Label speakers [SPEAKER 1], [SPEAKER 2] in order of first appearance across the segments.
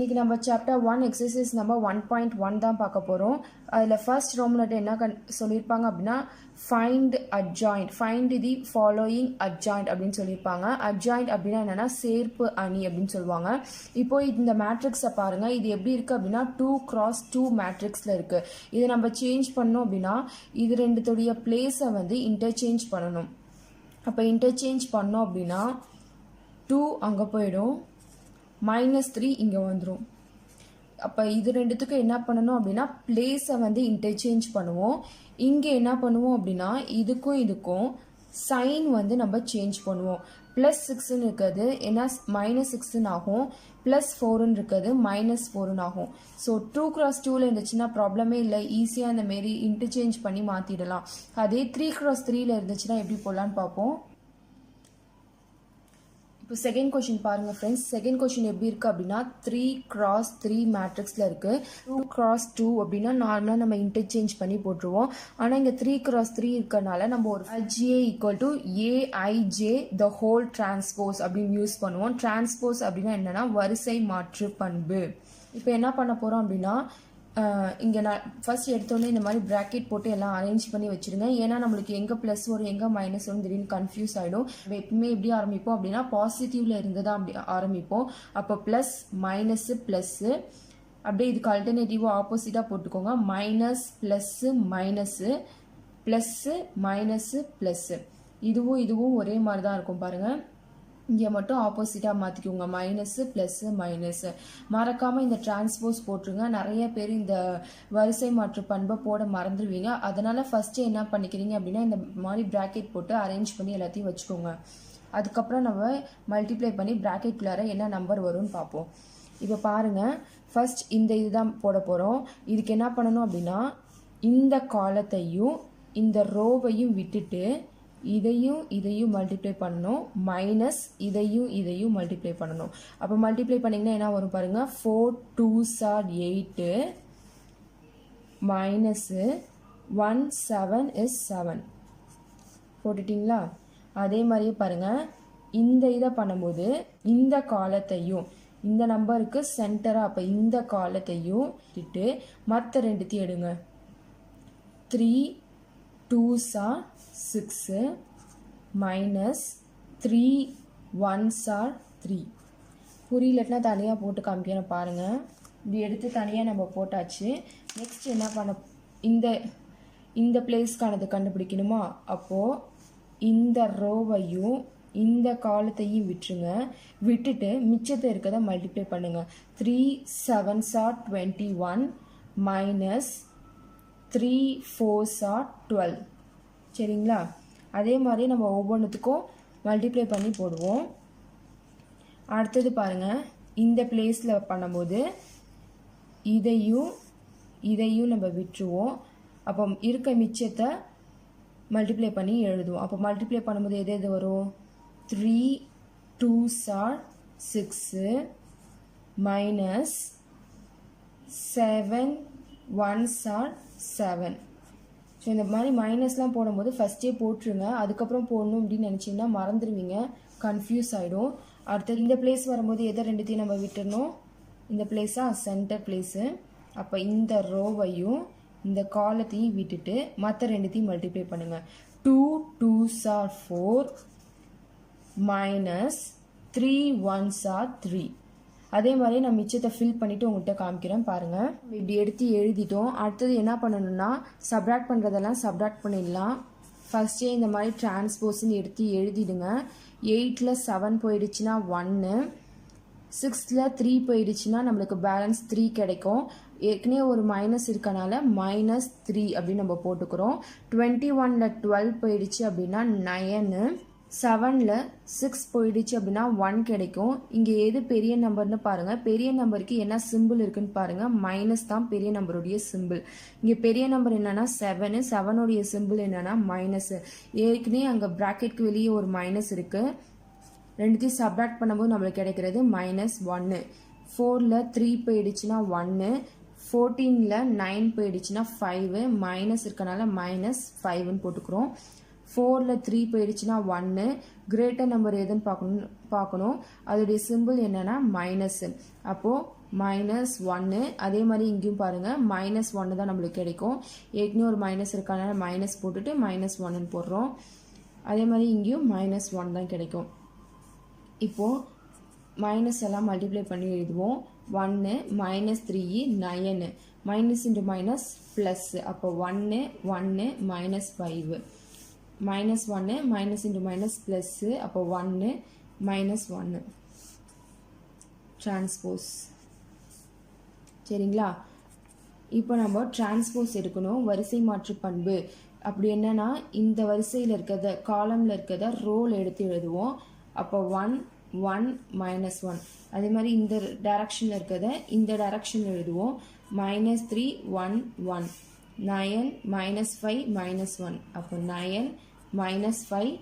[SPEAKER 1] இன்னைக்கு நம்ம chapter 1 exercise number 1.1 தான் பார்க்க போகிறோம். அதில் ஃபர்ஸ்ட் ரோம்லெட் என்ன சொல்லியிருப்பாங்க அப்படின்னா find adjoint, find the following adjoint அப்படின்னு சொல்லியிருப்பாங்க. அட்ஜாயிண்ட் அப்படின்னா என்னென்னா சேர்ப்பு அணி அப்படின்னு சொல்லுவாங்க. இப்போ இந்த மேட்ரிக்ஸை பாருங்கள், இது எப்படி இருக்குது அப்படின்னா 2x2 மேட்ரிக்ஸில் இருக்குது. இதை நம்ம சேஞ்ச் பண்ணோம் அப்படின்னா இது ரெண்டுத்துடைய பிளேஸை வந்து இன்டர்சேஞ்ச் பண்ணணும். அப்போ இன்டர்சேஞ்ச் பண்ணோம் அப்படின்னா 2 அங்கே போயிடும், -3 இங்கே வந்துடும். அப்போ இது ரெண்டுத்துக்கும் என்ன பண்ணணும் அப்படின்னா பிளேஸை வந்து இன்டர்சேஞ்ச் பண்ணுவோம். இங்கே என்ன பண்ணுவோம் அப்படின்னா இதுக்கும் சைன் வந்து நம்ம சேஞ்ச் பண்ணுவோம். +6ன்னு இருக்கிறது என்ன -6ன்னு ஆகும், +4ன்னு இருக்கிறது -4ன்னு ஆகும். ஸோ 2x2ல இருந்துச்சுன்னா ப்ராப்ளமே இல்லை, ஈஸியாக இந்த மாரி இன்டர்சேஞ்ச் பண்ணி மாற்றிடலாம். அதே 3x3ல இருந்துச்சுன்னா எப்படி போடலான்னு பார்ப்போம். இப்போ செகண்ட் கொஷின் பாருங்கள் ஃப்ரெண்ட்ஸ். செகண்ட் கொஷின் எப்படி இருக்குது அப்படின்னா 3x3 மேட்ரிக்ஸில் இருக்குது. 2x2 அப்படின்னா நார்மலாக நம்ம இன்டர்சேஞ்ச் பண்ணி போட்டுருவோம். ஆனால் இங்கே 3x3 இருக்கிறனால நம்ம ஒரு Aj = Aij the whole transpose அப்படின்னு யூஸ் பண்ணுவோம். டிரான்ஸ்போஸ் அப்படின்னா என்னென்னா வரிசை மாற்று பண்பு. இப்போ என்ன பண்ண போகிறோம் அப்படின்னா இங்கே நான் ஃபர்ஸ்ட் எடுத்தோடனே இந்த மாதிரி ப்ராக்கெட் போட்டு எல்லாம் அரேஞ்ச் பண்ணி வச்சுருங்க. ஏன்னா நம்மளுக்கு எங்கே ப்ளஸ் வரும் எங்கே மைனஸ் வரும் திடீர்னு கன்ஃபியூஸ் ஆகிடும். நம்ம எப்பவுமே எப்படி ஆரம்பிப்போம் அப்படின்னா பாசிட்டிவில் இருந்து தான் அப்படி ஆரம்பிப்போம். அப்போ ப்ளஸ் மைனஸு ப்ளஸ்ஸு, அப்படியே இதுக்கு அல்டர்னேட்டிவாக ஆப்போசிட்டாக போட்டுக்கோங்க. Minus plus minus, plus minus plus. இதுவும் ஒரே மாதிரி தான் இருக்கும் பாருங்கள். இங்கே மட்டும் ஆப்போசிட்டாக மாற்றிக்கோங்க, மைனஸு ப்ளஸ்ஸு மைனஸு. மறக்காமல் இந்த டிரான்ஸ்போஸ் போட்டுருங்க. நிறைய பேர் இந்த வரிசை மாற்று பண்பை போட மறந்துடுவீங்க. அதனால் ஃபஸ்ட்டு என்ன பண்ணிக்கிறீங்க அப்படின்னா இந்த மாதிரி ப்ராக்கெட் போட்டு அரேஞ்ச் பண்ணி எல்லாத்தையும் வச்சுக்கோங்க. அதுக்கப்புறம் நம்ம மல்டிப்ளை பண்ணி ப்ராக்கெட்குள்ளார என்ன நம்பர் வரும்னு பார்ப்போம். இப்போ பாருங்கள், ஃபஸ்ட் இந்த இதுதான் போட போகிறோம். இதுக்கு என்ன பண்ணணும் அப்படின்னா இந்த காலத்தையும் இந்த ரோவையும் விட்டுட்டு இதையும் மல்டிப்ளை பண்ணணும், மைனஸ் இதையும் மல்டிப்ளை பண்ணணும். அப்போ மல்டிப்ளை பண்ணிங்கன்னா என்ன வரும் பாருங்கள், 4 2s are 8 மைனஸு 1 7 is 7 போட்டுட்டிங்களா? அதே மாதிரியே பாருங்கள், இந்த இதை பண்ணும்போது இந்த காலத்தையும் இந்த நம்பருக்கு சென்டராக அப்போ இந்த காலத்தையும் விட்டுட்டு மற்ற ரெண்டுத்தையும் எடுங்க. 3 2s are 6 minus 3 1s are 3. புரியலட்னா தனியாக போட்டு காமிக்கிறேன் பாருங்கள். இப்படி எடுத்து தனியாக நம்ம போட்டாச்சு. நெக்ஸ்ட் என்ன பண்ண, இந்த பிளேஸ்க்கானது கண்டுபிடிக்கணுமா? அப்போது இந்த ரோவையும் இந்த காலத்தையும் விட்டுருங்க. விட்டுட்டு மிச்சத்தை இருக்கிறத மல்டிப்ளை பண்ணுங்கள். 3 7s are 21 minus 3 4s are 12. சரிங்களா? அதே மாதிரி நம்ம ஒவ்வொன்றுத்துக்கும் மல்டிப்ளை பண்ணி போடுவோம். அடுத்தது பாருங்கள், இந்த பிளேஸில் பண்ணும்போது இதையும் நம்ம விட்டுருவோம். அப்போ இருக்க மிச்சத்தை மல்டிப்ளை பண்ணி எழுதுவோம். அப்போ மல்டிப்ளை பண்ணும்போது எது வரும்? 3 2s are 6 minus 7 1s are 7. So இந்த மாதிரி மைனஸ்லாம் போடும்போது ஃபஸ்ட்டே போட்டுருங்க. அதுக்கப்புறம் போடணும் அப்படின்னு நினச்சிங்கன்னா மறந்துடுவீங்க, கன்ஃபியூஸ் ஆகிடும். அடுத்தது இந்த பிளேஸ் வரும்போது எதை ரெண்டுத்தையும் நம்ம விட்டுறணும்? இந்த பிளேஸாக சென்டர் பிளேஸு. அப்போ இந்த ரோவையும் இந்த காலத்தையும் விட்டுட்டு மற்ற ரெண்டுத்தையும் மல்டிப்ளை பண்ணுங்கள். 2 2s are 4 minus 3 1s are 3. அதே மாதிரி நான் மிச்சத்தை ஃபில் பண்ணிவிட்டு உங்கள்கிட்ட காமிக்கிறேன் பாருங்கள். இப்படி எடுத்து எழுதிட்டோம். அடுத்தது என்ன பண்ணணும்னா சப்ராக்ட் பண்ணுறதெல்லாம் சப்ராக்ட் பண்ணிடலாம். ஃபஸ்ட்டே இந்த மாதிரி டிரான்ஸ்போஸ்ன்னு எடுத்து எழுதிடுங்க. 8ல் 7 போயிடுச்சுன்னா 1, 6ல் 3 போயிடுச்சுன்னா நம்மளுக்கு பேலன்ஸ் 3 கிடைக்கும். ஏற்கனவே ஒரு மைனஸ் இருக்கனால -3 அப்படின்னு நம்ம போட்டுக்கிறோம். 21ல் 12 போயிடுச்சு அப்படின்னா 9, 7ல் 6 போயிடுச்சு அப்படின்னா 1 கிடைக்கும். இங்கே எது பெரிய நம்பர்னு பாருங்கள். பெரிய நம்பருக்கு என்ன சிம்பிள் இருக்குன்னு பாருங்கள். மைனஸ் தான் பெரிய நம்பருடைய சிம்பிள். இங்கே பெரிய நம்பர் என்னென்னா 7, 7உடைய சிம்பிள் என்னென்னா மைனஸு. ஏற்கனவே அங்கே ப்ராக்கெட்க்கு வெளியே ஒரு மைனஸ் இருக்குது. ரெண்டுத்தையும் சப்ராக்ட் பண்ணும்போது நம்மளுக்கு கிடைக்கிறது -1. 4ல் 3 போயிடுச்சுன்னா 1, 14ல் 9 போயிடுச்சுன்னா 5, மைனஸ் இருக்கனால -5ன்னு போட்டுக்கிறோம். 4ல் 3 போயிடுச்சுன்னா 1, கிரேட்டர் நம்பர் எதுன்னு பார்க்கணும். அதோடைய சிம்பிள் என்னன்னா மைனஸ். அப்போது -1. அதே மாதிரி இங்கேயும் பாருங்கள் -1 தான் நம்மளுக்கு கிடைக்கும். ஏற்கனவே ஒரு மைனஸ் இருக்கனால மைனஸ் போட்டுட்டு -1 போடுறோம். அதே மாதிரி இங்கேயும் -1 தான் கிடைக்கும். இப்போது மைனஸ் எல்லாம் மல்டிப்ளை பண்ணி எழுதுவோம். 1 -3 9, மைனஸ் இன்ட்டு மைனஸ் ப்ளஸ். அப்போ 1 1 -5, -1 மைனஸ் இன்ட்டு மைனஸ் ப்ளஸ்ஸு. அப்போ 1 -1 டிரான்ஸ்போஸ். சரிங்களா? இப்போ நம்ம டிரான்ஸ்போஸ் எடுக்கணும். வரிசை மாற்று பண்பு அப்படி என்னன்னா இந்த வரிசையில் இருக்கிறத காலமில் இருக்கிறத ரோல் எடுத்து எழுதுவோம். அப்போ 1 1 -1. அதே மாதிரி இந்த டைரக்ஷனில் இருக்கிறத இந்த டைரக்ஷனில் எழுதுவோம். -3 1 1 9 -5 -1. அப்போ 9 -5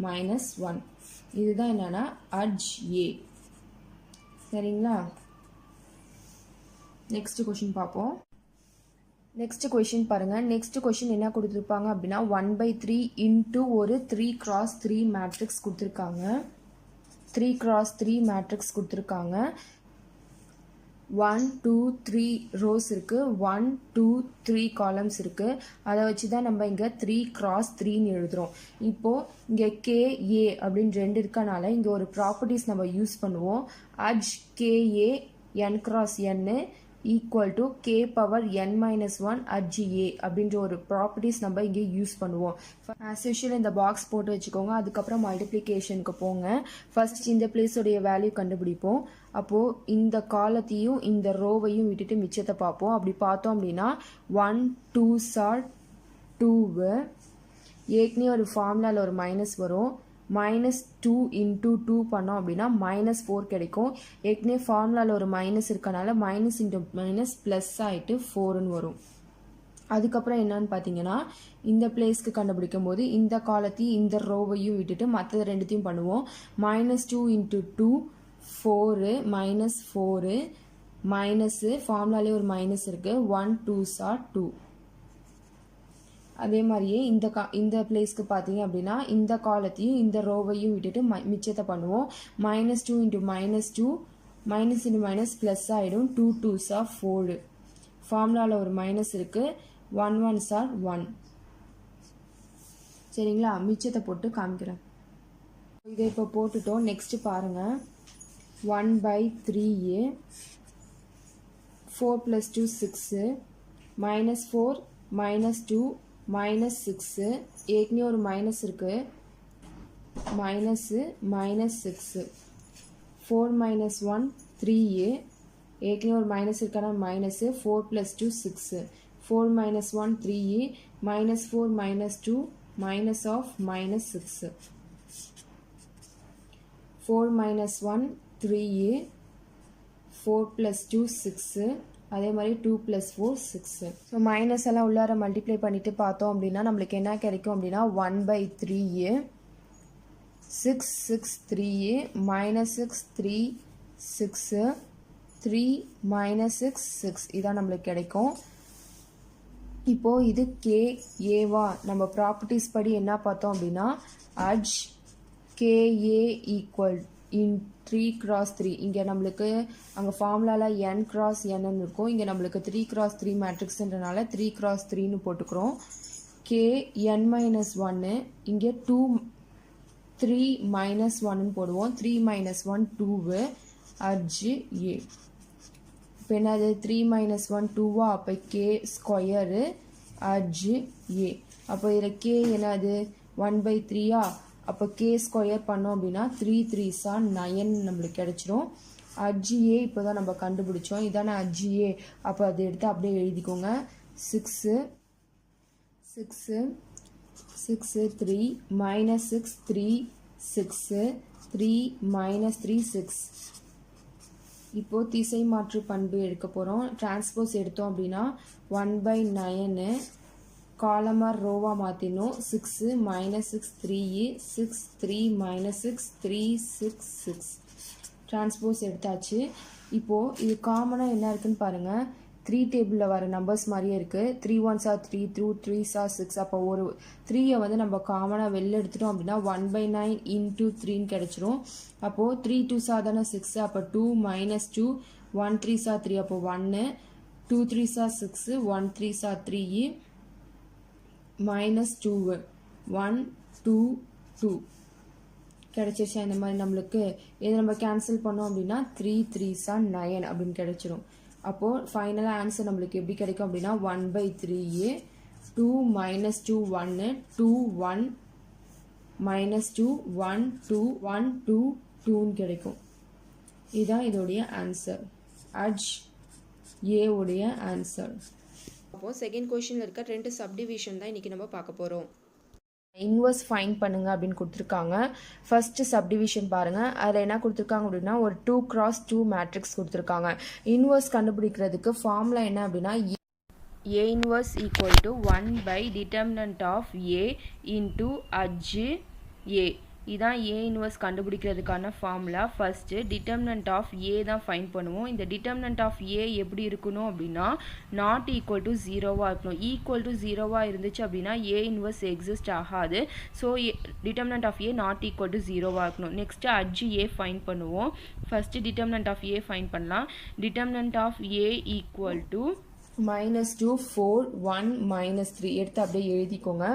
[SPEAKER 1] -1. இதுதான் என்னன்னா அட்ஜ் ஏ. சரிங்களா? நெக்ஸ்ட் கொஷின் பார்ப்போம். நெக்ஸ்ட் கொஷின் பாருங்கள். நெக்ஸ்ட் கொஷின் என்ன கொடுத்துருப்பாங்க அப்படின்னா 1/3 இன்ட்டு ஒரு 3x3 மேட்ரிக்ஸ் கொடுத்துருக்காங்க. 3x3 மேட்ரிக்ஸ் கொடுத்துருக்காங்க. 1 2 3 ரோஸ் இருக்குது, 1 2 3 காலம்ஸ் இருக்குது. அதை வச்சு தான் நம்ம இங்கே 3x3ன்னு எழுதுகிறோம். இப்போது இங்கே KA அப்படின்னு 2 இருக்கனால இங்கே ஒரு ப்ராப்பர்ட்டிஸ் நம்ம யூஸ் பண்ணுவோம். Adj KA n×n equal to k power n-1 adj A அப்படின்ற ஒரு ப்ராப்பர்ட்டிஸ் நம்ம இங்கே யூஸ் பண்ணுவோம். ஆஸ் யூஷுவல் இந்த பாக்ஸ் போட்டு வச்சுக்கோங்க. அதுக்கப்புறம் மல்டிப்ளிகேஷனுக்கு போங்க. ஃபர்ஸ்ட் இந்த பிளேஸோடைய வேல்யூ கண்டுபிடிப்போம். அப்போது இந்த காலத்தையும் இந்த ரோவையும் விட்டுட்டு மிச்சத்தை பார்ப்போம். அப்படி பார்த்தோம் அப்படின்னா 1 2s are 2. ஏற்கனவே ஒரு ஃபார்முலாவில் ஒரு மைனஸ் வரும். -2 × 2 பண்ணோம் அப்படின்னா -4 கிடைக்கும். ஏற்கனவே ஃபார்முலாவில் ஒரு மைனஸ் இருக்கனால மைனஸ் இன்ட்டு மைனஸ் ப்ளஸ் ஆகிட்டு 4ன்னு வரும். அதுக்கப்புறம் என்னன்னு பார்த்தீங்கன்னா இந்த பிளேஸ்க்கு கண்டுபிடிக்கும் போது இந்த காலத்தையும் இந்த ரோவையும் விட்டுட்டு மற்ற ரெண்டுத்தையும் பண்ணுவோம். -2 × 2 4 -4 மைனஸு ஃபார்முலாலே ஒரு மைனஸ் இருக்குது. 1 2s are 2. அதே மாதிரியே இந்த பிளேஸ்க்கு பார்த்தீங்க அப்படின்னா இந்த காலத்தையும் இந்த ரோவையும் விட்டுட்டு மிச்சத்தை பண்ணுவோம். -2 × -2 மைனஸ் இன்ட்டு மைனஸ் ப்ளஸ் ஆகிடும். 2 2s are 4. ஃபார்முலாவில் ஒரு மைனஸ் இருக்குது. 1 1s are 1. சரிங்களா? மிச்சத்தை போட்டு காமிக்கிறேன். இதை இப்போ போட்டுட்டோம். நெக்ஸ்ட் பாருங்கள். 1/3 4 + 2 6 -4 -2 -6. ஏற்கனவே ஒரு மைனஸ் இருக்குது. -6 4 - 1 3. ஏற்கனவே ஒரு மைனஸ் இருக்கான மைனஸு. 4 + 2 6 4 - 1 3 -4 -2 minus of -6 4 - 1 3 4 + 2 6 அதே மாதிரி 2 + 4 6. ஸோ மைனஸ் எல்லாம் உள்ளார மல்டிப்ளை பண்ணிட்டு பார்த்தோம் அப்படின்னா நம்மளுக்கு என்ன கிடைக்கும் அப்படின்னா 1/3 6 6 3 -6 3 6 3 -6 6 இதான் நம்மளுக்கு கிடைக்கும். இப்போது இது KA நம்ம ப்ராப்பர்ட்டிஸ் படி என்ன பார்த்தோம் அப்படின்னா அட்ஜ் KA ஈக்குவல் இன் 3x3. இங்கே நம்மளுக்கு அங்கே ஃபார்முலாவில் n×n இருக்கும். இங்கே நம்மளுக்கு 3x3 மேட்ரிக்ஸ்ன்றனால 3x3ன்னு போட்டுக்கிறோம். KN-1 இங்கே 2 3 - 1ன்னு போடுவோம். 3 - 1 2 அட்ஜு A. இப்போ என்னது 3 - 1 2வா? அப்போ K² அட்ஜு A. அப்போ இதில் K என்னது 1/3 அப்போ K² பண்ணோம் அப்படின்னா 3 3s are 9 நம்மளுக்கு கிடைச்சிரும். அட்ஜு A இப்போ தான் நம்ம கண்டுபிடிச்சோம். இதான அட்ஜு A. அப்போ அதை எடுத்து அப்படியே எழுதிக்கோங்க. 6 6 6 3 -6 3 6 3 -3 6. இப்போது திசை மாற்று பண்பு எடுக்க போகிறோம். டிரான்ஸ்போஸ் எடுத்தோம் அப்படின்னா 1/9 காலமாக ரோவாக மாற்றினோம். 6 -6 3 6 3 -6 3 6 6 டிரான்ஸ்போஸ் எடுத்தாச்சு. இப்போது இது காமனாக என்ன இருக்குன்னு பாருங்கள். த்ரீ டேபிளில் வர நம்பர்ஸ் மாதிரியே இருக்குது. 3 1s are 3, 2 3s are 6. அப்போ ஒரு 3யை வந்து நம்ம காமனாக வெளில எடுத்துட்டோம் அப்படின்னா 1/9 into 3ன்னு கிடச்சிரும். அப்போது 3 2s are தானே 6, அப்போ 2 minus 2, 1 3s are 3, அப்போ 1, 2 3s are 6, 1 3s are 3, minus 2, 1 2 2 கிடைச்சிருச்சா. இந்த மாதிரி நம்மளுக்கு இதை நம்ம கேன்சல் பண்ணோம் அப்படின்னா 3 3s are 9 அப்படின்னு கிடைச்சிரும். அப்போது ஃபைனலாக ஆன்சர் நம்மளுக்கு எப்படி கிடைக்கும் அப்படின்னா 1/3, 2 minus 2 1, 2 1 minus 2 1 2 1 2 2ன்னு கிடைக்கும். இதுதான் இதோடைய ஆன்சர், அட்ஜ் ஏ உடைய ஆன்சர். அப்போது செகண்ட் கொஷினில் இருக்க 2 சப்டிவிஷன் தான் இன்றைக்கி நம்ம பார்க்க போகிறோம். இன்வர்ஸ் ஃபைண்ட் பண்ணுங்க அப்படின்னு கொடுத்துருக்காங்க. ஃபர்ஸ்ட் சப்டிவிஷன் பாருங்கள். அதில் என்ன கொடுத்துருக்காங்க அப்படின்னா ஒரு 2x2 மேட்ரிக்ஸ் கொடுத்துருக்காங்க. இன்வர்ஸ் கண்டுபிடிக்கிறதுக்கு ஃபார்முலா என்ன அப்படின்னா A inverse equal to 1 by determinant of A into adj A. இதான் A இன்வர்ஸ் கண்டுபிடிக்கிறதுக்கான formula. First determinant of A தான் ஃபைண்ட் பண்ணுவோம். இந்த டிட்டர்மினன்ட் ஆஃப் ஏ எப்படி இருக்கணும் அப்படின்னா நாட் ஈக்குவல் டு 0வாக இருக்கணும். ஈக்குவல் டு 0வாக இருந்துச்சு அப்படின்னா ஏ இன்வர்ஸ் எக்ஸிஸ்ட் ஆகாது. So determinant of A not equal to 0வாக இருக்கணும். நெக்ஸ்ட்டு அட்ஜ் ஏ ஃபைண்ட் பண்ணுவோம். First determinant of A find பண்ணலாம். Determinant of A equal to -2 4 1 -3 எடுத்து அப்படியே எழுதிக்கோங்க.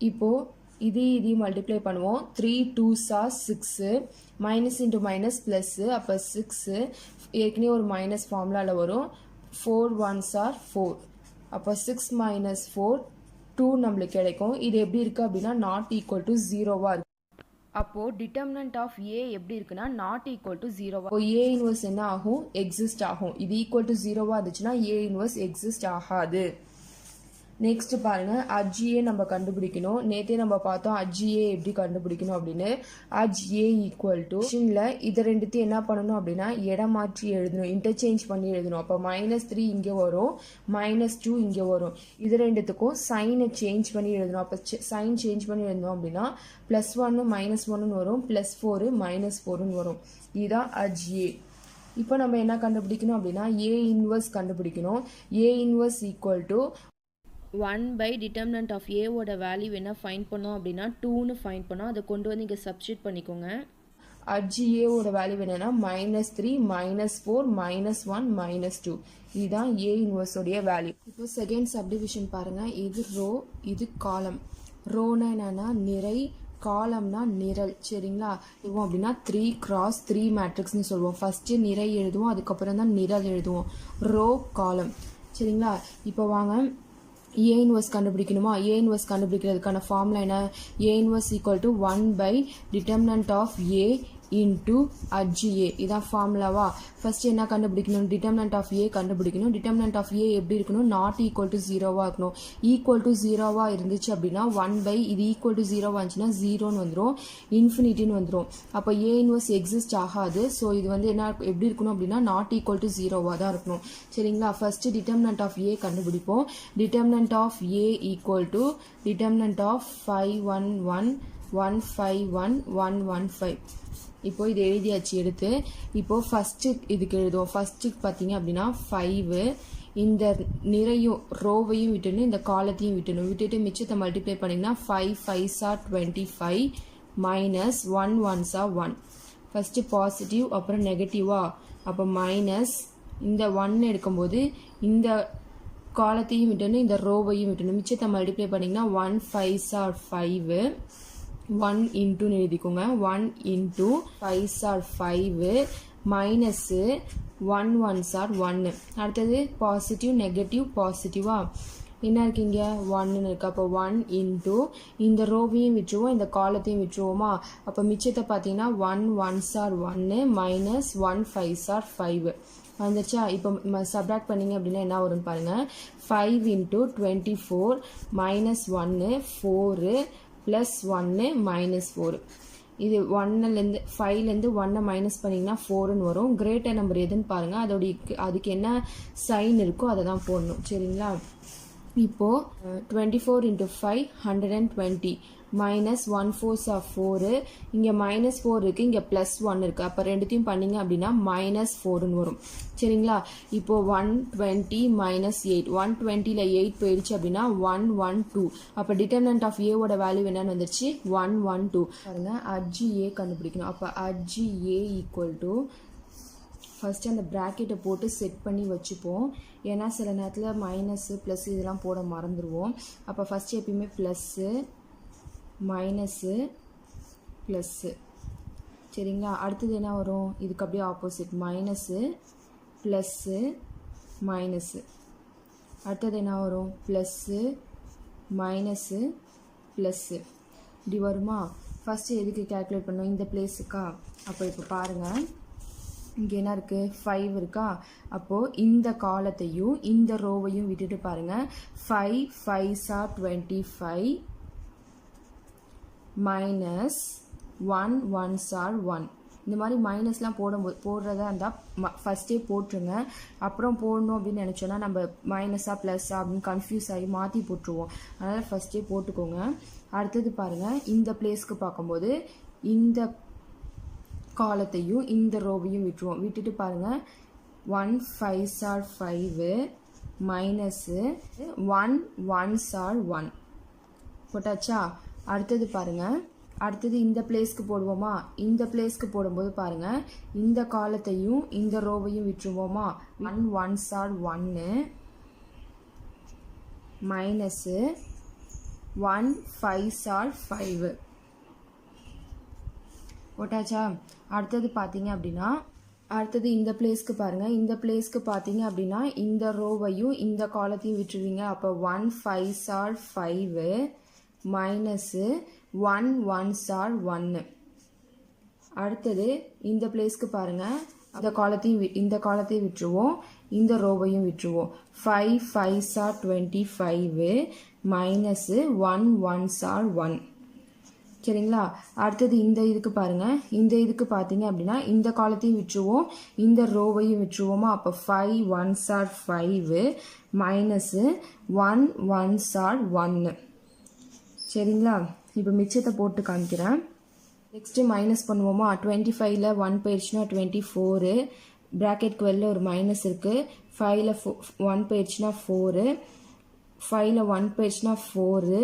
[SPEAKER 1] இப்போது இதையும் மல்டிப்ளை பண்ணுவோம். 3 2s are 6, minus into minus plus, அப்போ 6 ஏற்கனவே ஒரு மைனஸ் ஃபார்முலாவில் வரும். 4 1s are 4, அப்போ 6 minus 4 2 நம்மளுக்கு கிடைக்கும். இது எப்படி இருக்குது அப்படின்னா நாட் ஈக்குவல் டு 0வாக இருக்குது. அப்போது டிட்டர்மினன்ட் ஆஃப் ஏ எப்படி இருக்குன்னா நாட் ஈக்குவல் டு 0வா. இப்போ ஏ இன்வர்ஸ் என்ன ஆகும், எக்ஸிஸ்ட் ஆகும். இது ஈக்குவல் டு 0வாக இருந்துச்சுன்னா ஏ இன்வர்ஸ் எக்ஸிஸ்ட் ஆகாது. நெக்ஸ்ட் பாருங்க, அஜ்ஏ நம்ம கண்டுபிடிக்கணும். நேற்றே நம்ம பார்த்தோம் அஜ்ஏ எப்படி கண்டுபிடிக்கணும் அப்படின்னு. அஜ்ஏ ஈக்குவல் டு இதை ரெண்டுத்தையும் என்ன பண்ணணும் அப்படின்னா இடம் மாற்றி எழுதணும், இன்டர்சேஞ்ச் பண்ணி எழுதணும். அப்போ -3 இங்கே வரும், -2 இங்கே வரும். இது ரெண்டுத்துக்கும் சைனை சேஞ்ச் பண்ணி எழுதணும். அப்போ சைன் சேஞ்ச் பண்ணி எழுதணும் அப்படின்னா +1 -1 வரும், +4 -4ன்னு வரும். இதுதான் அஜ்ஏ. இப்போ நம்ம என்ன கண்டுபிடிக்கணும் அப்படின்னா ஏ இன்வர்ஸ் கண்டுபிடிக்கணும். ஏ inverse equal to 1 by determinant of A ஓட வேல்யூ என்ன ஃபைண்ட் பண்ணோம் அப்படின்னா 2ன்னு ஃபைண்ட் பண்ணோம். அதை கொண்டு வந்து இங்கே சப்ஸ்டியூட் பண்ணிக்கோங்க. அட்ஜ் A ஓட வேல்யூ என்னன்னா -3 -4 -1 -2. இதுதான் ஏ இன்வர்ஸோடைய வேல்யூ. இப்போ செகண்ட் சப்டிவிஷன் பாருங்க. இது ரோ, இது காலம். ரோனா என்னன்னா நிறை, காலம்னா நிரல். சரிங்களா? இப்போ அப்படின்னா 3x3 மேட்ரிக்ஸ்னு சொல்லுவோம். ஃபர்ஸ்ட் நிறை எழுதுவோம், அதுக்கப்புறம் தான் நிரல் எழுதுவோம். ரோ காலம். சரிங்களா? இப்போ வாங்க ஏ இன்வர்ஸ் கண்டுபிடிக்கணுமா? ஏ இன்வர்ஸ் கண்டுபிடிக்கிறதுக்கான ஃபார்முலா என்ன? A inverse equal to 1 by determinant of A into adj A. இதான் ஃபார்முலாவா? ஃபர்ஸ்ட் என்ன கண்டுபிடிக்கணும்? டிட்டர்மினன்ட் ஆஃப் ஏ கண்டுபிடிக்கணும். டிட்டர்மினன்ட் ஆஃப் ஏ எப்படி இருக்கணும்? நாட் ஈக்குவல் டு 0வாக இருக்கணும். ஈக்குவல் டு 0வாக இருந்துச்சு அப்படின்னா 1 by இது ஈக்குவல் டு 0வாக இருந்துச்சுன்னா 0ன்னு வந்துடும், இன்ஃபினிட்டின்னு வந்துடும். அப்போ ஏ இன்வர்ஸ் எக்ஸிஸ்ட் ஆகாது. ஸோ இது வந்து என்ன எப்படி இருக்கணும் அப்படின்னா நாட் ஈக்குவல் டு 0வாக தான் இருக்கணும். சரிங்களா? ஃபர்ஸ்ட் டிட்டர்மினன்ட் ஆஃப் ஏ கண்டுபிடிப்போம். Determinant of A equal to determinant of 5 1 1 1 5 1 1 1 5. இப்போ இது எழுதியாச்சு எடுத்து. இப்போ ஃபஸ்ட்டு இதுக்கு எழுதுவோம். ஃபஸ்ட்டுக்கு பார்த்தீங்க அப்படின்னா 5, இந்த நிறையும் ரோவையும் விட்டுணும், இந்த காலத்தையும் விட்டுட்டு மிச்சத்தை மல்டிப்ளை பண்ணிங்கன்னா 5 5s are 25 minus 1 1s are 1. First positive அப்புறம் நெகட்டிவா, அப்போ மைனஸ் இந்த 1 எடுக்கும்போது இந்த காலத்தையும் விட்டுணும், இந்த ரோவையும் விட்டுணும், மிச்சத்தை மல்டிப்ளை பண்ணிங்கன்னா 1 5s are 5, 1 இன்ட்டுன்னு எழுதிக்கோங்க. 1 into 5s are 5 minus 1 1s are 1. அடுத்தது பாசிட்டிவ் நெகட்டிவ் பாசிட்டிவா என்ன இருக்குங்க 1ன்னு இருக்கு. அப்போ 1 இன்ட்டு இந்த ரோவையும் விட்டுருவோம், இந்த காலத்தையும் விட்டுருவோமா. அப்போ மிச்சத்தை பார்த்தீங்கன்னா 1 1s are 1 minus 1 5s are 5 வந்துச்சா. இப்போ சப்ராக்ட் பண்ணிங்க அப்படின்னா என்ன வரும்னு பாருங்கள். 5 இன்ட்டு 24 மைனஸ் 1 4 ப்ளஸ் 1 மைனஸ் 4. இது 1லேருந்து 5லேருந்து 1 மைனஸ் பண்ணிங்கன்னா 4ன்னு வரும். கிரேட்டர் நம்பர் எதுன்னு பாருங்கள், அதுக்கு என்ன சைன் இருக்கோ அதை தான் போடணும். சரிங்களா? இப்போது 24 × 5 120 மைனஸ் 1 4s ஆர் 4, இங்கே -4 இருக்குது, இங்கே +1 இருக்குது. அப்போ ரெண்டுத்தையும் பண்ணிங்க அப்படின்னா -4ன்னு வரும். சரிங்களா? இப்போ 120 - 8, 120ல் 8 போயிடுச்சு அப்படின்னா 112. அப்போ டிட்டர்மினன்ட் ஆஃப் ஏவோட வேல்யூ என்னன்னு வந்துருச்சு 112. பாருங்க, அட்ஜி ஏ கண்டுபிடிக்கணும். அப்போ அட்ஜி ஏ ஈக்குவல் டு ஃபஸ்ட்டு அந்த ப்ராக்கெட்டை போட்டு செட் பண்ணி வச்சுப்போம். ஏன்னா சில நேரத்தில் மைனஸு ப்ளஸ் இதெல்லாம் போட மறந்துடுவோம். அப்போ ஃபஸ்ட்டு எப்பயுமே ப்ளஸ்ஸு மைனஸு ப்ளஸ்ஸு. சரிங்களா? அடுத்தது என்ன வரும்? இதுக்கு அப்படியே ஆப்போசிட், மைனஸு ப்ளஸ்ஸு மைனஸு. அடுத்தது என்ன வரும்? Plus minus plus. இப்படி வருமா? ஃபஸ்ட்டு எதுக்கு கேல்குலேட் பண்ணோம்? இந்த பிளேஸுக்கா? அப்போ இப்போ பாருங்கள், இங்கே என்ன இருக்குது? 5 இருக்கா? அப்போது இந்த காலத்தையும் இந்த ரோவையும் விட்டுட்டு பாருங்கள். 5 5s are 25 minus 1 1s are 1. இந்த மாதிரி மைனஸ்லாம் போடுறதா இருந்தால் ஃபஸ்ட்டே போட்டுருங்க. அப்புறம் போடணும் அப்படின்னு நினச்சோன்னா நம்ம மைனஸாக ப்ளஸ்ஸா அப்படின்னு கன்ஃபியூஸ் ஆகி மாற்றி போட்டுருவோம். அதனால் ஃபஸ்ட்டே போட்டுக்கோங்க. அடுத்தது பாருங்கள், இந்த பிளேஸ்க்கு பார்க்கும்போது இந்த காலத்தையும் இந்த ரோவையும் விட்டுருவோம். விட்டுட்டு பாருங்கள், 1 5s are 5 minus 1 1s are 1 போட்டாச்சா? அடுத்தது பாருங்கள், அடுத்தது இந்த பிளேஸ்க்கு போடுவோமா? இந்த பிளேஸ்க்கு போடும்போது பாருங்கள், இந்த காலத்தையும் இந்த ரோவையும் விட்டுருவோமா? 1 1s are 1 minus 1 5s are 5 போட்டாச்சா? அடுத்தது பார்த்தீங்க அப்படின்னா, அடுத்தது இந்த பிளேஸ்க்கு பாருங்கள். இந்த பிளேஸ்க்கு பார்த்தீங்க அப்படின்னா இந்த ரோவையும் இந்த காலத்தையும் விட்டுருவீங்க. அப்போ 1 5s are 5 minus 1 1s are 1. அடுத்தது இந்த பிளேஸ்க்கு பாருங்கள், இந்த காலத்தையும் விட்டுருவோம், இந்த ரோவையும் விட்டுருவோம். 5 5s are 25 minus 1 1s are 1. சரிங்களா? அடுத்தது இந்த இதுக்கு பாருங்கள், இந்த இதுக்கு பார்த்தீங்க அப்படின்னா இந்த காலத்தையும் விட்டுருவோம், இந்த ரோவையும் விட்டுருவோமா? அப்போ 5 1s are 5 minus 1 1s are 1. சரிங்களா? இப்போ மிச்சத்தை போட்டு காமிக்கிறேன். நெக்ஸ்ட்டு மைனஸ் பண்ணுவோமா? 25ல் 1 போயிடுச்சுன்னா 24, ப்ராக்கெட்க்கு வெளில ஒரு மைனஸ் இருக்குது. 5ல் 1 போயிடுச்சுன்னா 4, 5ல் 1 போயிடுச்சுன்னா 4.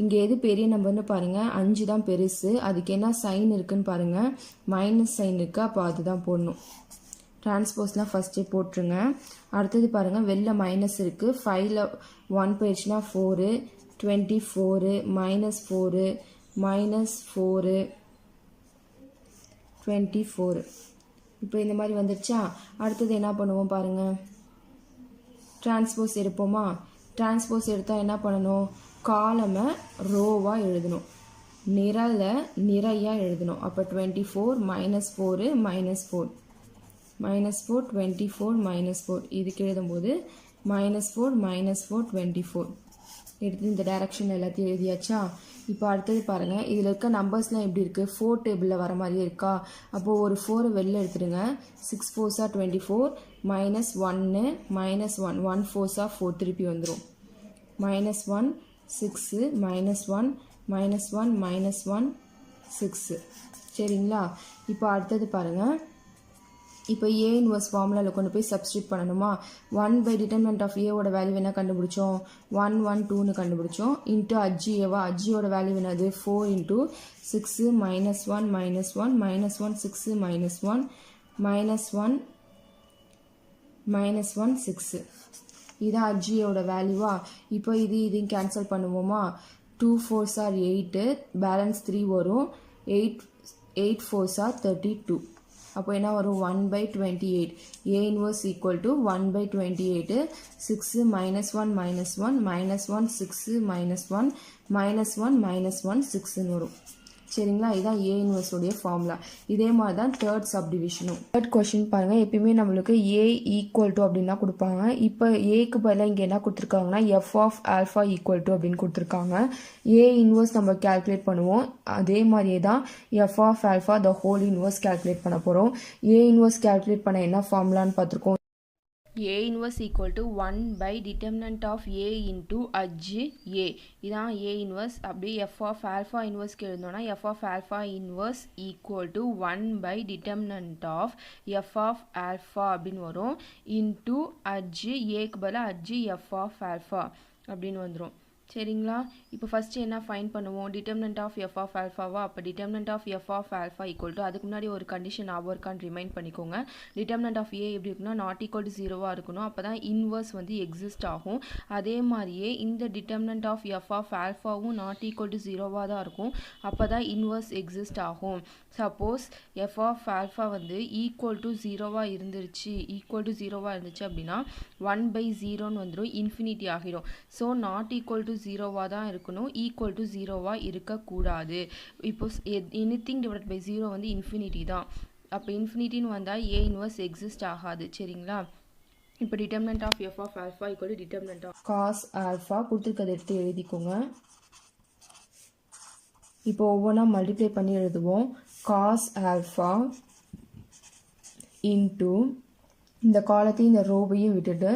[SPEAKER 1] இங்கே எது பெரிய நம்பர்னு பாருங்கள், 5 தான் பெருசு. அதுக்கு என்ன சைன் இருக்குன்னு பாருங்கள், மைனஸ் சைன் இருக்குது. அப்போ அதுதான் போடணும். டிரான்ஸ்போஸ்லாம் ஃபஸ்ட்டே போட்டுருங்க. அடுத்தது பாருங்கள், வெளில மைனஸ் இருக்குது. 5ல் 1 போயிடுச்சுன்னா 4, 24 -4 -4 24. இப்போ இந்த மாதிரி வந்துடுச்சா? அடுத்தது என்ன பண்ணுவோம் பாருங்கள், டிரான்ஸ்போஸ் எடுப்போமா? டிரான்ஸ்போஸ் எடுத்தால் என்ன பண்ணணும்? காலமை ரோவாக எழுதணும், நிரலை நிறையாக எழுதணும். அப்போ 24 -4 -4 -4 24 -4 இதுக்கு எழுதும்போது -4 -4 24 எடுத்து இந்த டைரக்ஷன் எல்லாத்தையும் எழுதியாச்சா? இப்போ அடுத்தது பாருங்கள், இதில் இருக்க நம்பர்ஸ்லாம் எப்படி இருக்குது? 4 டேபிளில் வர மாதிரியே இருக்கா? அப்போது ஒரு 4 வெளில எடுத்துடுங்க. 6 4s are 24 -1 -1 1 4s are 4 திருப்பி வந்துடும். -1 6 -1 -1 -1 6. சரிங்களா? இப்போ அடுத்தது பாருங்கள், இப்போ ஏ இன்வர்ஸ் ஃபார்முலாவில் கொண்டு போய் சப்ஸ்டியூட் பண்ணணுமா? 1 பை டிட்டர்மினன்ட் ஆஃப் ஏவோட வேல்யூ என்ன கண்டுபிடிச்சோம்? 1 1 2ன்னு கண்டுபிடிச்சோம். இன்ட்டு அஜ்ஜி ஏவா? அஜ்ஜியோட வேல்யூ என்னது? 4 இன்ட்டு 6 -1 -1 -1 6 -1 6. இதான் அஜ்ஜியோட வேல்யூவா? இப்போ இதையும் கேன்சல் பண்ணுவோமா? 2 4s are 8, பேலன்ஸ் 3 வரும். 8 4s are 32. அப்போ என்ன வரும்? 1 by 28. A inverse equal to 1 by 28. 6 -1 -1 -1 6 -1 -1 6ன்னு வரும். சரிங்களா? இதுதான் ஏ இன்வர்ஸோடைய ஃபார்முலா. இதே மாதிரி தான் தேர்ட் சப்டிவிஷனும். தேர்ட் கொஸ்டின் பாருங்கள், எப்பயுமே நம்மளுக்கு ஏ ஈக்குவல் டு அப்படின்னா கொடுப்பாங்க. இப்போ ஏக்கு பதிலாக இங்கே என்ன கொடுத்துருக்காங்கன்னா F of alpha equal to அப்படின்னு கொடுத்துருக்காங்க. ஏ இன்வர்ஸ் நம்ம கேல்குலேட் பண்ணுவோம். அதே மாதிரியே தான் F of alpha the whole inverse calculate பண்ண போகிறோம். ஏ இன்வர்ஸ் கேல்குலேட் பண்ண என்ன ஃபார்முலான்னு பார்த்துருக்கோம். A inverse equal to 1 by determinant of A into adj A. இதான் A inverse. அப்படி f of alpha inverse எழுதணும்னா f of alpha inverse equal to 1 by determinant of f of alpha அப்படின்னு வரும் into adj Aக்கு பதிலா adj f of alpha அப்படின்னு வந்துரும். சரிங்களா? இப்போ ஃபர்ஸ்ட் என்ன ஃபைண்ட் பண்ணுவோம்? டிட்டர்மினன்ட் ஆஃப் எஃப் ஆஃப் ஆல்ஃபாவா? அப்போ determinant of F of alpha equal to அதுக்கு முன்னாடி ஒரு கண்டிஷன் ஞாபகம் இருக்கான்னு ரிமைண்ட் பண்ணிக்கோங்க. டிட்டர்மினன்ட் ஆஃப் ஏ எப்படி இருக்குன்னா நாட் ஈக்குவல் டு ஜீரோவாக இருக்கணும். அப்போ தான் இன்வர்ஸ் வந்து எக்ஸிஸ்ட் ஆகும். அதே மாதிரியே இந்த டிட்டர்மினன்ட் ஆஃப் எஃப் ஆஃப் ஆல்ஃபாவும் நாட் ஈக்குவல் டு ஜீரோவாக தான் இருக்கும். அப்போ தான் இன்வர்ஸ் எக்ஸிஸ்ட் ஆகும். சப்போஸ் எஃப் ஆஃப் ஆல்ஃபா வந்து ஈக்குவல் டு ஜீரோவாக இருந்துச்சு அப்படின்னா 1/0ன்னு வந்துடும், இன்ஃபினிட்டி ஆகிடும். ஸோ நாட் ஈக்குவல் டு ஜீரோவாக தான் இருக்கணும், ஈக்குவல் டு ஜீரோவாக இருக்கக்கூடாது. இப்போ எனிதிங் டிவைட் பை ஜீரோ வந்து இன்ஃபினிட்டி தான். அப்போ இன்ஃபினிட்டின்னு வந்தால் ஏ இன்வர்ஸ் எக்ஸிஸ்ட் ஆகாது. சரிங்களா? இப்போ determinant of F of alpha equal to determinant of cos alpha கொடுத்துருக்கதை எடுத்து எழுதிக்கோங்க. இப்போ ஒவ்வொன்றா மல்டிப்ளை பண்ணி எழுதுவோம். காஸ் ஆல்ஃபா இன்ட்டு இந்த காலத்தையும் இந்த ரோவையும் விட்டுட்டு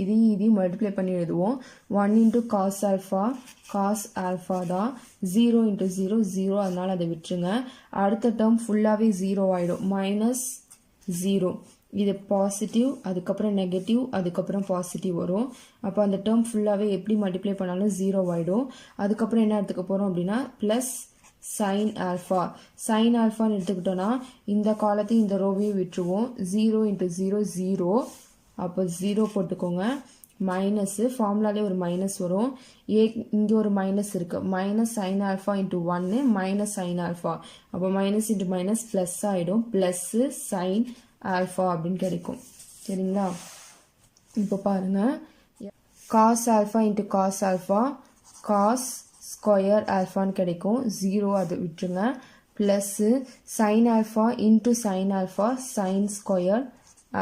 [SPEAKER 1] இதையும் மல்டிப்ளை பண்ணி எழுதுவோம். 1 இன்ட்டு காஸ் ஆல்ஃபா தான். 0 இன்ட்டு 0 0, அதனால் அதை விட்டுருங்க. அடுத்த டேர்ம் ஃபுல்லாகவே 0 ஆகிடும். -0, இது பாசிட்டிவ், அதுக்கப்புறம் நெகட்டிவ், அதுக்கப்புறம் பாசிட்டிவ் வரும். அப்போ அந்த டேர்ம் ஃபுல்லாகவே எப்படி மல்டிப்ளை பண்ணாலும் 0 ஆகிடும். அதுக்கப்புறம் என்ன எடுத்துக்க போகிறோம் அப்படின்னா ப்ளஸ் சைன் ஆல்ஃபான்னு எடுத்துக்கிட்டோன்னா இந்த காலத்தையும் இந்த ரோவையும் விட்டுருவோம். 0 இன்ட்டு 0 0, அப்போ 0 போட்டுக்கோங்க. மைனஸு ஃபார்முலாலே ஒரு மைனஸ் வரும். இங்கே ஒரு மைனஸ் இருக்குது. Minus sine alpha into 1 minus sine alpha, அப்போ மைனஸ் இன்ட்டு மைனஸ் ப்ளஸ் ஆகிடும். ப்ளஸ்ஸு சைன் ஆல்ஃபா அப்படின்னு கிடைக்கும். சரிங்களா? இப்போ பாருங்கள், cos alpha into cos alpha cos square ஆல்ஃபான்னு கிடைக்கும். 0 அதை விட்டுருங்க. Plus sine alpha into sine alpha sine square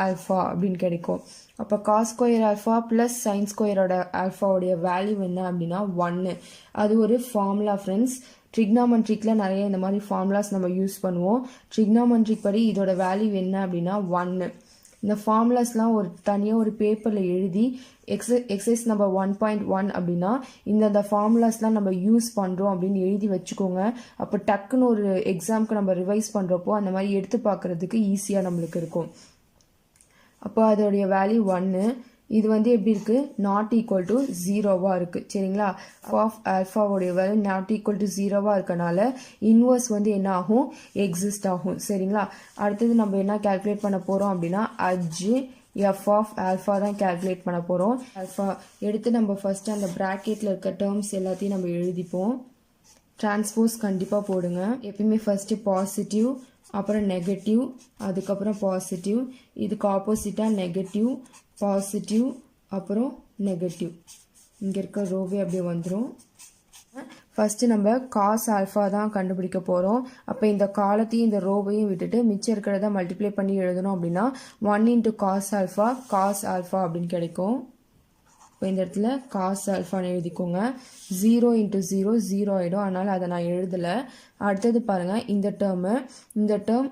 [SPEAKER 1] alpha அப்படின்னு கிடைக்கும். அப்போ cos square alpha plus sine ஸ்கொயரோட ஆல்ஃபாவுடைய வேல்யூ என்ன அப்படின்னா 1. அது ஒரு ஃபார்முலா ஃப்ரெண்ட்ஸ். ட்ரிக்னாமெட்ரிக்கில் நிறைய இந்த மாதிரி ஃபார்முலாஸ் நம்ம யூஸ் பண்ணுவோம். ட்ரிக்னாமெட்ரிக் படி இதோட வேல்யூ என்ன அப்படின்னா 1. இந்த ஃபார்முலாஸ்லாம் தனியாக ஒரு பேப்பரில் எழுதி எக்ஸசைஸ் நம்பர் 1.1 அப்படின்னா இந்த ஃபார்முலாஸ்லாம் நம்ம யூஸ் பண்ணுறோம் அப்படின்னு எழுதி வச்சுக்கோங்க. அப்போ டக்குன்னு ஒரு எக்ஸாமுக்கு நம்ம ரிவைஸ் பண்ணுறப்போ அந்த மாதிரி எடுத்து பார்க்குறதுக்கு ஈஸியாக நம்மளுக்கு இருக்கும். அப்போ அதோடைய வேல்யூ 1. இது வந்து எப்படி இருக்குது? நாட் ஈக்குவல் டு ஜீரோவாக இருக்குது. சரிங்களா? ஆஃப் ஆல்ஃபாவோடைய வேல்யூ நாட் ஈக்குவல் டு ஜீரோவாக இருக்கனால இன்வர்ஸ் வந்து என்ன ஆகும்? எக்ஸிஸ்ட் ஆகும். சரிங்களா? அடுத்தது நம்ம என்ன கேல்குலேட் பண்ண போகிறோம் அப்படின்னா adj f ஆஃப் ஆல்ஃபா தான் கேல்குலேட் பண்ண போகிறோம். ஆல்ஃபா எடுத்து நம்ம ஃபஸ்ட்டு அந்த ப்ராக்கெட்டில் இருக்க டேர்ம்ஸ் எல்லாத்தையும் நம்ம எழுதிப்போம். டிரான்ஸ்போஸ் கண்டிப்பாக போடுங்க. எப்பயுமே ஃபஸ்ட்டு பாசிட்டிவ், அப்புறம் நெகட்டிவ், அதுக்கப்புறம் பாசிட்டிவ், இதுக்கு ஆப்போசிட்டாக நெகட்டிவ் பாசிட்டிவ் அப்புறம் நெகட்டிவ். இங்கே இருக்க ரோவே அப்படியே வந்துடும். ஃபஸ்ட்டு நம்ம காஸ் ஆல்ஃபா தான் கண்டுபிடிக்க போகிறோம். அப்போ இந்த காலத்தையும் இந்த ரோவையும் விட்டுட்டு மிச்சம் இருக்கிறத மல்டிப்ளை பண்ணி எழுதணும் அப்படின்னா 1 இன்ட்டு காஸ் ஆல்ஃபா அப்படின்னு கிடைக்கும். இப்போ இந்த இடத்துல காஸ் ஆல்ஃபான்னு எழுதிக்கோங்க. 0 இன்ட்டு 0 0 ஆகிடும், அதனால் அதை நான் எழுதலை. அடுத்தது பாருங்கள், இந்த டேர்ம்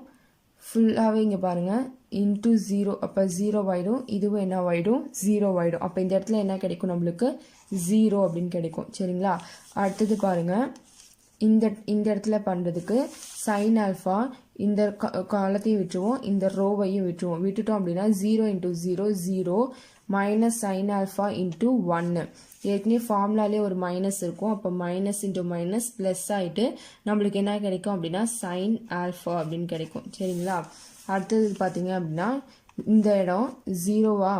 [SPEAKER 1] ஃபுல்லாகவே இங்கே பாருங்கள் இன்ட்டு 0, அப்போ 0 ஆகிடும். இதுவும் என்ன ஆகிடும்? 0 ஆகிடும். அப்போ இந்த இடத்துல என்ன கிடைக்கும்? நம்மளுக்கு 0 அப்படின்னு கிடைக்கும். சரிங்களா? அடுத்தது பாருங்கள், இந்த இடத்துல பண்ணுறதுக்கு சைன் ஆல்ஃபா இந்த காலத்தையும் விட்டுருவோம், இந்த ரோவையும் விட்டுட்டோம் அப்படின்னா 0 into 0 0 minus sine alpha into 1. ஏற்கனவே ஃபார்முலாலே ஒரு மைனஸ் இருக்கும். அப்போ மைனஸ் இன்ட்டு மைனஸ் ப்ளஸ் ஆகிட்டு நம்மளுக்கு என்ன கிடைக்கும் அப்படின்னா சைன் ஆல்ஃபா அப்படின்னு கிடைக்கும். சரிங்களா? அடுத்தது பார்த்தீங்க அப்படின்னா இந்த இடம் 0வா,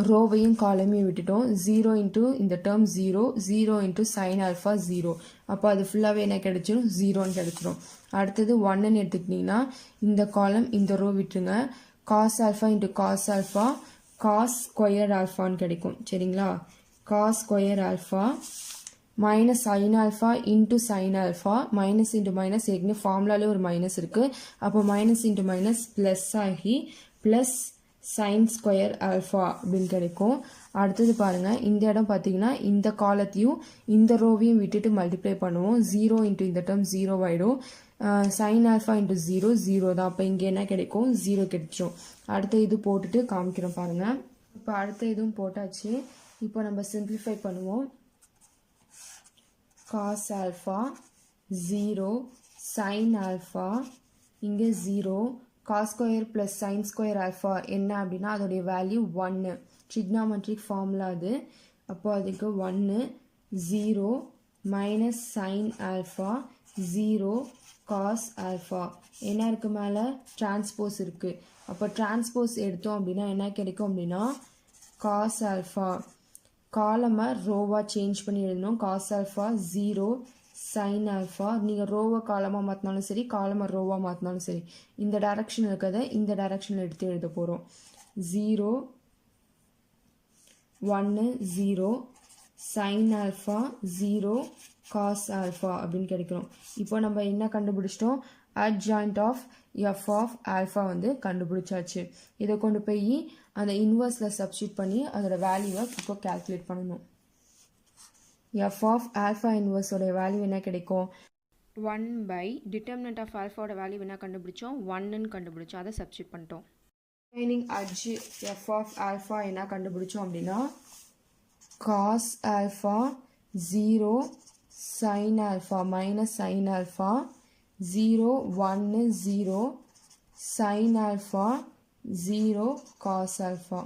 [SPEAKER 1] ரோவையும் காலமையும் விட்டுட்டோம். 0 இன்ட்டு இந்த டேர்ம் 0 இன்ட்டு சைன் ஆல்ஃபா 0. அப்போ அது ஃபுல்லாகவே என்ன கிடைச்சிடும்? 0ன்னு கிடைச்சிடும். அடுத்தது 1ன்னு எடுத்துக்கிட்டிங்கன்னா இந்த காலம் இந்த ரோ விட்டுருங்க. Cos alpha into cos alpha cos square ஆல்ஃபான்னு கிடைக்கும். சரிங்களா? Cos square alpha minus sine alpha into sine alpha, minus into minus ஏற்கனவே ஃபார்முலாலே ஒரு மைனஸ் இருக்குது. அப்போ மைனஸ் இன்ட்டு மைனஸ் ப்ளஸ் ஆகி ப்ளஸ் சைன் ஸ்கொயர் ஆல்ஃபா அப்படின்னு கிடைக்கும். அடுத்தது பாருங்கள், இந்த இடம் பார்த்தீங்கன்னா இந்த காலத்தையும் இந்த ரோவையும் விட்டுட்டு மல்டிப்ளை பண்ணுவோம். 0 இன்ட்டு இந்த டேர்ம் 0 ஆகிடும். சைன் ஆல்ஃபா இன்ட்டு 0 தான். அப்போ இங்கே என்ன கிடைக்கும் 0 கிடைச்சிரும். அடுத்த இது போட்டுட்டு காமிக்கிறோம் பாருங்கள். இப்போ அடுத்த இதுவும் போட்டாச்சு. இப்போ நம்ம சிம்பிளிஃபை பண்ணுவோம். காஸ் ஆல்ஃபா 0 சைன் ஆல்ஃபா இங்கே 0 cos square plus sine square alpha என்ன அப்படின்னா அதோடைய வேல்யூ 1. ட்ரிக்னாமெட்ரிக் ஃபார்முலா அது. அப்போ அதுக்கு 1 0 minus sine alpha 0 cos alpha என்ன இருக்குது மேலே டிரான்ஸ்போஸ் இருக்குது. அப்போ டிரான்ஸ்போஸ் எடுத்தோம் அப்படின்னா என்ன கிடைக்கும் அப்படின்னா காஸ் ஆல்ஃபா காலமை ரோவாக சேஞ்ச் பண்ணி எழுதணும். காஸ் ஆல்ஃபா 0 சைன் ஆல்ஃபா நீங்கள் ரோவை காலமாக மாற்றினாலும் சரி காலமை ரோவாக மாற்றினாலும் சரி இந்த டைரக்ஷன் இருக்கிறத இந்த டைரக்ஷனில் எடுத்து எழுத போகிறோம். 0 1 0 சைன் ஆல்ஃபா 0 காஸ் ஆல்ஃபா அப்படின்னு கிடைக்கணும். இப்போ நம்ம என்ன கண்டுபிடிச்சிட்டோம் adjoint of F of alpha வந்து கண்டுபிடிச்சாச்சு. இதை கொண்டு போய் அந்த இன்வர்ஸில் சப்ஸ்டியூட் பண்ணி அதோட வேல்யூவை இப்போ கால்குலேட் பண்ணணும். எஃப் ஆஃப் ஆல்ஃபா இன்வர்ஸோட வேல்யூ என்ன கிடைக்கும் 1 பை டிட்டர்மினன்ட் ஆஃப் ஆல்ஃபாவோட வேல்யூ என்ன கண்டுபிடிச்சோம் 1ன்னு கண்டுபிடிச்சோம். அதை சப்ஸ்டியூட் பண்ணிட்டோம். Remaining adj F of alpha என்ன கண்டுபிடிச்சோம் அப்படின்னா cos alpha 0 sine alpha minus sine alpha 0 1 0 sine alpha 0 cos alpha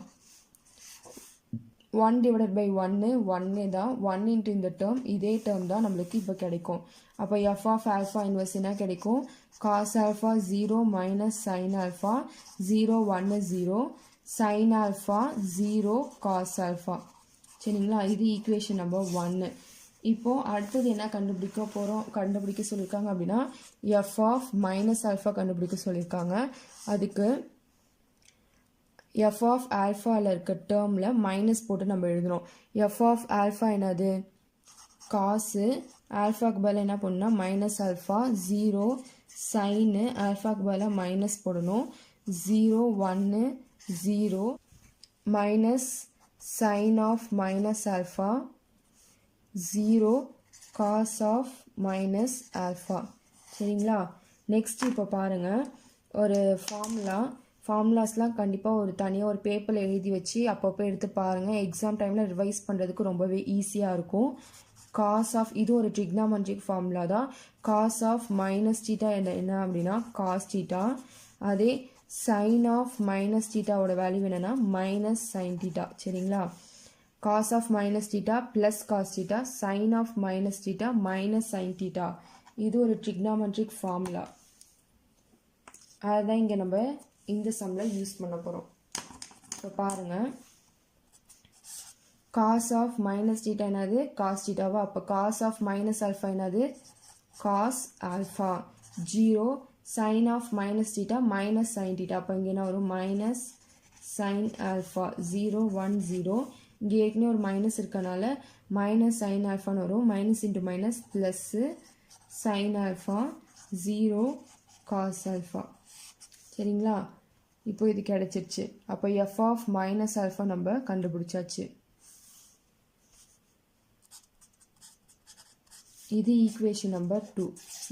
[SPEAKER 1] 1 divided by 1 தான் 1 இன்ட்டு இந்த டேர்ம் இதே டேர்ம் தான் நம்மளுக்கு இப்போ கிடைக்கும். அப்போ எஃப் ஆஃப் ஆல்ஃபா இன்வர்ஸ் என்ன கிடைக்கும் cos alpha 0 minus sine alpha 0 1 0 sine alpha 0 cos alpha. சரிங்களா, இது ஈக்குவேஷன் நம்பர் 1. இப்போது அடுத்தது என்ன கண்டுபிடிக்க சொல்லியிருக்காங்க அப்படின்னா எஃப் ஆஃப் மைனஸ் ஆல்ஃபா கண்டுபிடிக்க சொல்லியிருக்காங்க. அதுக்கு எஃப் ஆஃப் ஆல்ஃபாவில் இருக்க டேர்மில் மைனஸ் போட்டு நம்ம எழுதணும். எஃப் ஆஃப் ஆல்ஃபா என்னது காசு ஆல்ஃபாக்கு பதில் என்ன பண்ணணும்னா மைனஸ் ஆல்ஃபா 0 சைனு ஆல்ஃபாக்கு பதில் மைனஸ் போடணும் 0 1 0 minus sine of minus alpha 0 cos of minus alpha. சரிங்களா, நெக்ஸ்ட் இப்போ பாருங்கள் ஒரு ஃபார்முலாஸ்லாம் கண்டிப்பாக ஒரு தனியாக ஒரு பேப்பரில் எழுதி வச்சு அப்பப்போ எடுத்து பாருங்கள். எக்ஸாம் டைமில் ரிவைஸ் பண்ணுறதுக்கு ரொம்பவே ஈஸியாக இருக்கும். காஸ் ஆஃப் இது ஒரு ட்ரிக்னாமெட்ரிக் ஃபார்முலா தான். காஸ் ஆஃப் மைனஸ் டீட்டா என்ன அப்படின்னா காஸ் டீட்டா. அதே சைன் ஆஃப் மைனஸ் டீட்டாவோட வேல்யூ என்னென்னா மைனஸ் சைன் டீட்டா. சரிங்களா, cos of minus theta plus cos theta sine of minus theta minus sine theta. இது ஒரு ட்ரிக்னாமெட்ரிக் ஃபார்முலா. அதுதான் இங்கே நம்ம இந்த சம்மில் யூஸ் பண்ண போகிறோம். இப்போ பாருங்கள் காஸ் ஆஃப் மைனஸ் டீட்டா என்னது காஸ் டீட்டாவா. அப்போ காஸ் ஆஃப் மைனஸ் ஆல்ஃபா என்னது cos alpha 0 sine of minus theta minus sine theta. அப்போ இங்கே என்ன வரும் மைனஸ் சைன் ஆல்ஃபா 0 1 0 இங்கே ஏற்கனவே ஒரு மைனஸ் இருக்கனால மைனஸ் சைன் ஆல்ஃபான்னு வரும். Minus into minus plus sine alpha 0 cos alpha. சரிங்களா, இப்போ இது கிடைச்சிருச்சு. அப்போ எஃப் ஆஃப் மைனஸ் ஆல்ஃபா நம்ம கண்டுபிடிச்சாச்சு. இது ஈக்குவேஷன் நம்பர் 2.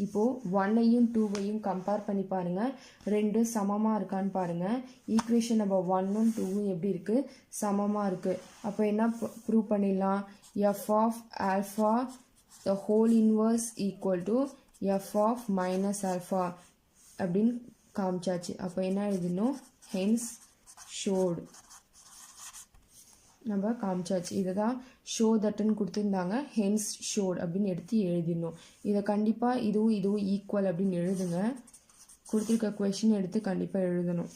[SPEAKER 1] இப்போது 1ஐயும் 2ஐயும் கம்பேர் பண்ணி பாருங்கள், ரெண்டும் சமமாக இருக்கான்னு பாருங்கள். ஈக்குவேஷன் நம்பர் 1ம் 2ம் எப்படி இருக்குது சமமாக இருக்குது. அப்போ என்ன ப்ரூவ் பண்ணிடலாம் F of alpha the whole inverse equal to F of minus alpha அப்படின்னு காமிச்சாச்சு. அப்போ என்ன எழுதணும் ஹென்ஸ் ஷோடு நம்ம காமிச்சாச்சு. இதை தான் ஷோ தட்டுன்னு கொடுத்துருந்தாங்க, ஹென்ஸ் ஷோட் அப்படின்னு எடுத்து எழுதிடணும். இதை கண்டிப்பாக இதுவும் ஈக்குவல் அப்படின்னு எழுதுங்க. கொடுத்துருக்க கொஷின் எடுத்து கண்டிப்பாக எழுதணும்.